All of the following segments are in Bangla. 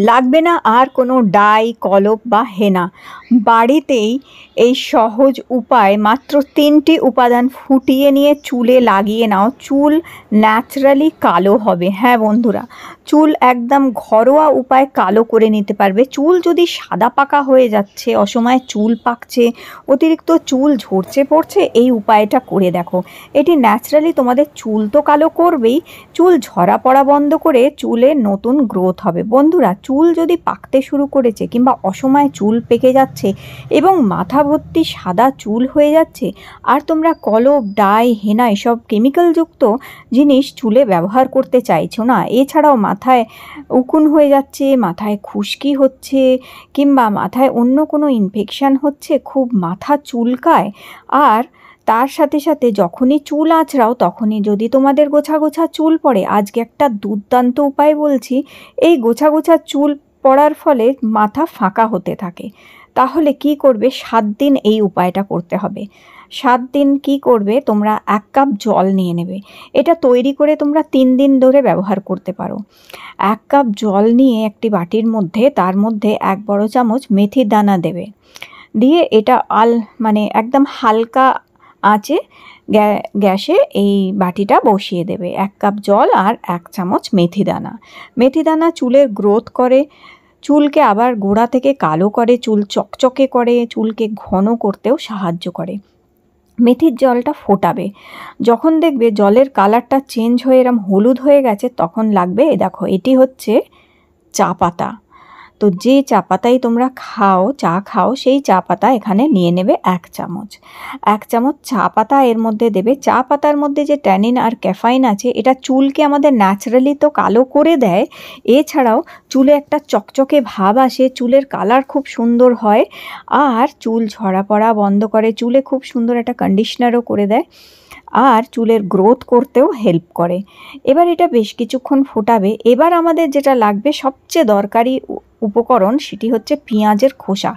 লাগবে না আর কোনো ডাই, কলপ বা হেনা। বাড়িতেই এই সহজ উপায় মাত্র ৩টি উপাদান ফুটিয়ে নিয়ে চুলে লাগিয়ে নাও, চুল ন্যাচারালি কালো হবে। হ্যাঁ বন্ধুরা, চুল একদম ঘরোয়া উপায়ে কালো করে নিতে পারবে। চুল যদি সাদা পাকা হয়ে যাচ্ছে, অসময়ে চুল পাকছে, অতিরিক্ত চুল ঝরছে পড়ছে, এই উপায়টা করে দেখো। এটি ন্যাচারালি তোমাদের চুল তো কালো করবেই, চুল ঝরা পড়া বন্ধ করে চুলে নতুন গ্রোথ হবে। বন্ধুরা, চুল যদি পাকতে শুরু করেছে কিংবা অসময়ে চুল পেকে যাচ্ছে এবং মাথা ভর্তি সাদা চুল হয়ে যাচ্ছে, আর তোমরা কলপ, ডাই, হেনা এসব কেমিক্যালযুক্ত জিনিস চুলে ব্যবহার করতে চাইছো না, এছাড়াও মাথায় উকুন হয়ে যাচ্ছে, মাথায় খুশকি হচ্ছে কিংবা মাথায় অন্য কোনো ইনফেকশান হচ্ছে, খুব মাথা চুলকায়, আর তার সাথে সাথে যখনই চুল আঁচড়াও তখনই যদি তোমাদের গোছা গোছা চুল পড়ে, আজকে একটা দুর্দান্ত উপায় বলছি। এই গোছা গোছা চুল পড়ার ফলে মাথা ফাঁকা হতে থাকে, তাহলে কি করবে? 7 দিন এই উপায়টা করতে হবে। 7 দিন কি করবে? তোমরা 1 কাপ জল নিয়ে নেবে। এটা তৈরি করে তোমরা 3 দিন ধরে ব্যবহার করতে পারো। 1 কাপ জল নিয়ে একটি বাটির মধ্যে, তার মধ্যে 1 বড় চামচ মেথির দানা দেবে। দিয়ে এটা মানে একদম হালকা আঁচে গ্যাসে এই বাটিটা বসিয়ে দেবে। 1 কাপ জল আর 1 চামচ মেথি দানা। মেথি দানা চুলের গ্রোথ করে, চুলকে আবার গোড়া থেকে কালো করে, চুল চকচকে করে, চুলকে ঘন করতেও সাহায্য করে। মেথির জলটা ফোটাবে, যখন দেখবে জলের কালারটা চেঞ্জ হয়ে এরম হলুদ হয়ে গেছে, তখন লাগবে, দেখো এটি হচ্ছে চা পাতা। তো যে চা পাতাই তোমরা খাও, চা খাও, সেই চা পাতা এখানে নিয়ে নেবে 1 চামচ। 1 চামচ চা পাতা এর মধ্যে দেবে। চা পাতার মধ্যে যে ট্যানিন আর ক্যাফাইন আছে, এটা চুলকে আমাদের ন্যাচারালি তো কালো করে দেয়, এছাড়াও চুলে একটা চকচকে ভাব আসে, চুলের কালার খুব সুন্দর হয়, আর চুল ঝরা পড়া বন্ধ করে, চুলে খুব সুন্দর একটা কন্ডিশনারও করে দেয়, আর চুলের গ্রোথ করতেও হেল্প করে। এবার এটা বেশ কিছুক্ষণ ফোটাবে। এবার আমাদের যেটা লাগবে সবচেয়ে দরকারি উপকরণ, সেটি হচ্ছে পেঁয়াজের খোসা।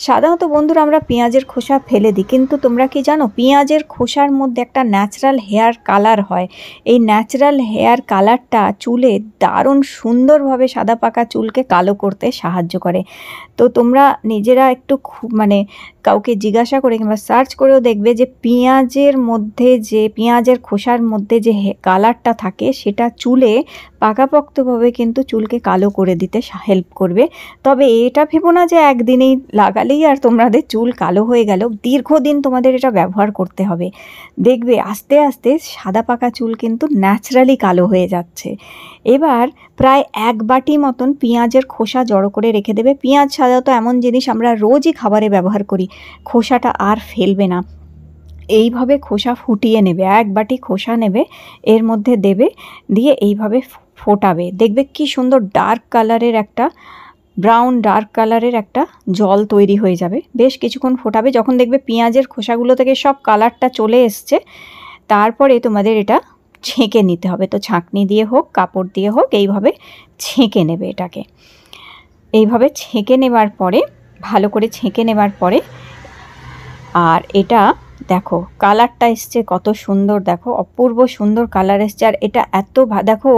সাধারণত বন্ধুরা আমরা পেঁয়াজের খোসা ফেলে দিই, কিন্তু তোমরা কি জানো পেঁয়াজের খোসার মধ্যে একটা ন্যাচারাল হেয়ার কালার হয়। এই ন্যাচারাল হেয়ার কালারটা চুলে দারুণ সুন্দরভাবে সাদা পাকা চুলকে কালো করতে সাহায্য করে। তো তোমরা নিজেরা একটু মানে কাউকে জিজ্ঞাসা করে কিংবা সার্চ করেও দেখবে যে পেঁয়াজের খোসার মধ্যে যে কালারটা থাকে, সেটা চুলে পাকাপোক্তভাবে কিন্তু চুলকে কালো করে দিতে হেল্প করবে। তবে এটা ভেবো না যে একদিনেই লাগালেই আর তোমাদের চুল কালো হয়ে গেল, দীর্ঘদিন তোমাদের এটা ব্যবহার করতে হবে। দেখবে আস্তে আস্তে সাদা পাকা চুল কিন্তু ন্যাচারালি কালো হয়ে যাচ্ছে। এবার প্রায় 1 বাটি মতন পেঁয়াজের খোসা জড়ো করে রেখে দেবে। পেঁয়াজ সাধারণত এমন জিনিস আমরা রোজই খাবারে ব্যবহার করি, খোসাটা আর ফেলবে না। এইভাবে খোসা ফুটিয়ে নেবে, 1 বাটি খোসা নেবে, এর মধ্যে দেবে, দিয়ে এইভাবে ফোটাবে। দেখবে কি সুন্দর ডার্ক কালারের একটা ডার্ক কালারের একটা জল তৈরি হয়ে যাবে। বেশ কিছুক্ষণ ফোটাবে, যখন দেখবে পেঁয়াজের খোসাগুলো থেকে সব কালারটা চলে এসছে, তারপরে তোমাদের এটা ছেঁকে নিতে হবে। তো ছাঁকনি দিয়ে হোক, কাপড় দিয়ে হোক, এইভাবে ছেঁকে নেবে এটাকে। এইভাবে ছেঁকে নেবার পরে, ভালো করে ছেঁকে নেবার পরে, আর এটা দেখো কালারটা এসছে কত সুন্দর, দেখো অপূর্ব সুন্দর কালার এসছে। আর এটা দেখো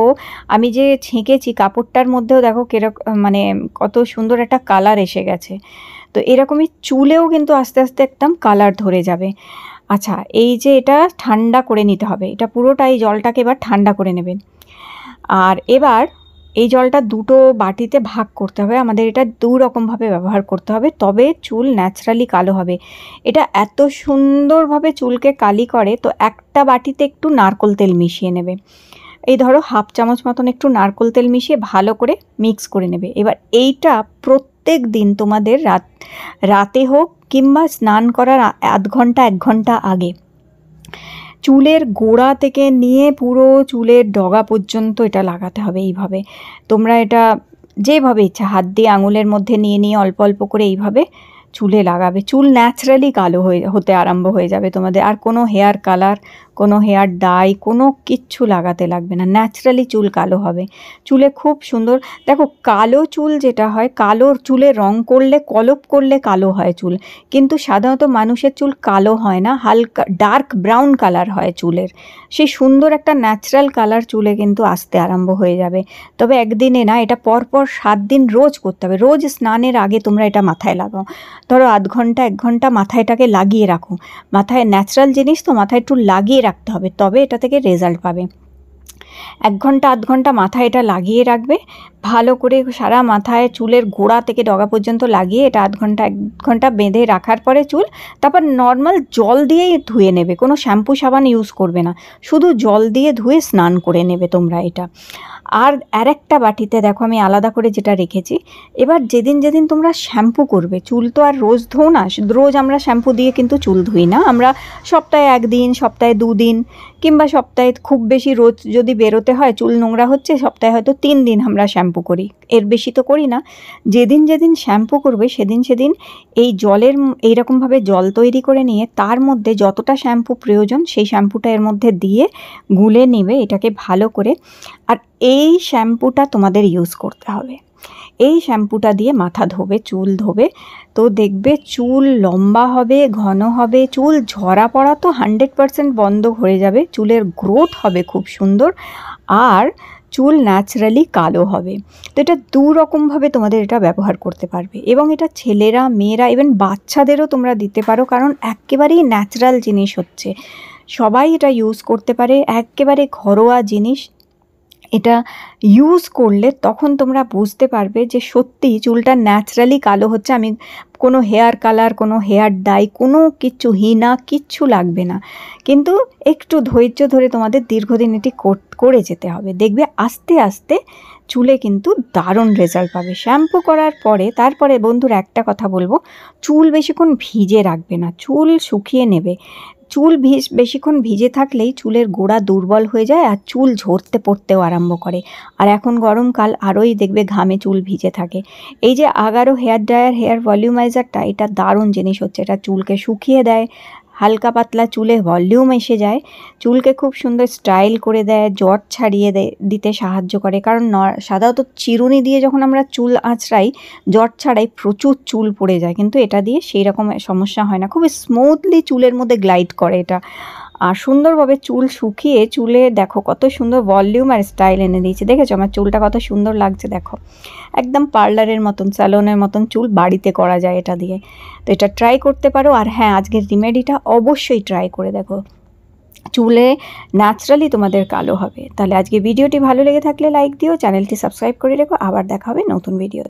আমি যে ছেঁকেছি কাপড়টার মধ্যেও দেখো কিরকম, মানে কত সুন্দর একটা কালার এসে গেছে। তো এরকমই চুলেও কিন্তু আস্তে আস্তে একদম কালার ধরে যাবে। আচ্ছা, এই যে এটা ঠান্ডা করে নিতে হবে, এটা পুরোটাই জলটাকে এবার ঠান্ডা করে নেবেন। আর এবার এই জলটা 2টো বাটিতে ভাগ করতে হবে। আমাদের এটা 2 রকমভাবে ব্যবহার করতে হবে, তবে চুল ন্যাচারালি কালো হবে। এটা এত সুন্দরভাবে চুলকে কালি করে। তো একটা বাটিতে একটু নারকোল তেল মিশিয়ে নেবে। এই ধরো 1/2 চামচ মতন একটু নারকোল তেল মিশিয়ে ভালো করে মিক্স করে নেবে। এবার এইটা প্রত্যেক দিন তোমাদের রাতে হোক কিংবা স্নান করার আধ ঘন্টা 1 ঘন্টা আগে, চুলের গোড়া থেকে নিয়ে পুরো চুলের ডগা পর্যন্ত এটা লাগাতে হবে। এইভাবে তোমরা এটা যেভাবে ইচ্ছা হাত দিয়ে আঙুলের মধ্যে নিয়ে নিয়ে অল্প অল্প করে এইভাবে চুলে লাগাবে। চুল ন্যাচারালি কালো হতে আরম্ভ হয়ে যাবে তোমাদের। আর কোনো হেয়ার কালার, কোনো হেয়ার ডাই কোনো কিচ্ছু লাগাতে লাগবে না, ন্যাচারালি চুল কালো হবে। চুলে খুব সুন্দর, দেখো কালো চুল যেটা হয়, কালো চুলে রং করলে কলপ করলে কালো হয় চুল, কিন্তু সাধারণত মানুষের চুল কালো হয় না, হালকা ডার্ক ব্রাউন কালার হয় চুলের। সেই সুন্দর একটা ন্যাচারাল কালার চুলে কিন্তু আসতে আরম্ভ হয়ে যাবে। তবে একদিনে না, এটা পরপর 7 দিন রোজ করতে হবে। রোজ স্নানের আগে তোমরা এটা মাথায় লাগাও, ধরো আধ ঘন্টা 1 ঘন্টা মাথায় এটাকে লাগিয়ে রাখো। মাথায় ন্যাচারাল জিনিস তো, মাথায় একটু লাগিয়ে রাখতে হবে, তবে এটা থেকে রেজাল্ট পাবে। 1 ঘন্টা আধ ঘন্টা মাথায় এটা লাগিয়ে রাখবে, ভালো করে সারা মাথায় চুলের গোড়া থেকে ডগা পর্যন্ত লাগিয়ে এটা আধ ঘন্টা 1 ঘন্টা বেঁধে রাখার পরে চুল, তারপর নর্মাল জল দিয়েই ধুয়ে নেবে, কোনো শ্যাম্পু সাবান ইউজ করবে না, শুধু জল দিয়ে ধুয়ে স্নান করে নেবে তোমরা এটা। আর আরেকটা বাটিতে দেখো আমি আলাদা করে যেটা রেখেছি, এবার যেদিন যেদিন তোমরা শ্যাম্পু করবে, চুল তো আর রোজ ধো না, রোজ আমরা শ্যাম্পু দিয়ে কিন্তু চুল ধুই না, আমরা সপ্তাহে 1 দিন, সপ্তাহে 2 দিন, কিংবা সপ্তাহে খুব বেশি রোজ যদি বেরোতে হয়, চুল নোংরা হচ্ছে, সপ্তাহে হয়তো 3 দিন আমরা শ্যাম্পু করি, এর বেশি তো করি না। যেদিন যেদিন শ্যাম্পু করবে সেদিন সেদিন এই জলের এইরকমভাবে জল তৈরি করে নিয়ে তার মধ্যে যতটা শ্যাম্পু প্রয়োজন সেই শ্যাম্পুটা এর মধ্যে দিয়ে গুলে নেবে এটাকে ভালো করে। আর এই শ্যাম্পুটা তোমাদের ইউজ করতে হবে, এই শ্যাম্পুটা দিয়ে মাথা ধোবে, চুল ধোবে, তো দেখবে চুল লম্বা হবে, ঘন হবে, চুল ঝরা পড়া তো 100% বন্ধ হয়ে যাবে, চুলের গ্রোথ হবে খুব সুন্দর, আর চুল ন্যাচারালি কালো হবে। তো এটা 2 রকমভাবে তোমাদের এটা ব্যবহার করতে পারবে, এবং এটা ছেলেরা মেয়েরা ইভেন বাচ্চাদেরও তোমরা দিতে পারো, কারণ একেবারেই ন্যাচারাল জিনিস হচ্ছে, সবাই এটা ইউজ করতে পারে, একেবারে ঘরোয়া জিনিস। এটা ইউজ করলে তখন তোমরা বুঝতে পারবে যে সত্যিই চুলটা ন্যাচারালি কালো হচ্ছে। আমি কোনো হেয়ার কালার, কোনো হেয়ার ডাই, কোনো কিচ্ছু হিনা কিচ্ছু লাগবে না, কিন্তু একটু ধৈর্য ধরে তোমাদের দীর্ঘদিন এটি করে যেতে হবে, দেখবে আস্তে আস্তে চুলে কিন্তু দারুণ রেজাল্ট পাবে শ্যাম্পু করার পরে। তারপরে বন্ধুরা একটা কথা বলবো, চুল বেশিক্ষণ ভিজে রাখবে না, চুল শুকিয়ে নেবে। চুল বেশিক্ষণ ভিজে থাকলেই চুলের গোড়া দুর্বল হয়ে যায় আর চুল ঝরতে পড়তেও আরম্ভ করে। আর এখন গরমকাল, আরোই দেখবে ঘামে চুল ভিজে থাকে। এই যে আগারো হেয়ার ড্রায়ার, হেয়ার ভলিউমাইজারটা, এটা দারুণ জিনিস হচ্ছে, এটা চুলকে শুকিয়ে দেয়, হালকা পাতলা চুলে ভলিউম এসে যায়, চুলকে খুব সুন্দর স্টাইল করে দেয়, জট ছাড়িয়ে দিতে সাহায্য করে। কারণ সাধারণত চিরুনি দিয়ে যখন আমরা চুল আঁচড়াই, জট ছাড়াই, প্রচুর চুল পড়ে যায়, কিন্তু এটা দিয়ে সেই রকম সমস্যা হয় না, খুব স্মুথলি চুলের মধ্যে গ্লাইড করে এটা, আর সুন্দরভাবে চুল শুকিয়ে চুলে দেখো কত সুন্দর ভলিউম আর স্টাইল এনে দিয়েছে। দেখেছো আমার চুলটা কত সুন্দর লাগছে, দেখো একদম পার্লারের মতন, স্যালনের মতন চুল বাড়িতে করা যায় এটা দিয়ে। তো এটা ট্রাই করতে পারো। আর হ্যাঁ, আজকের রেমেডিটা অবশ্যই ট্রাই করে দেখো, চুলে ন্যাচারালি তোমাদের কালো হবে। তাহলে আজকে ভিডিওটি ভালো লেগে থাকলে লাইক দিও, চ্যানেলটি সাবস্ক্রাইব করে রেখো, আবার দেখা হবে নতুন ভিডিও।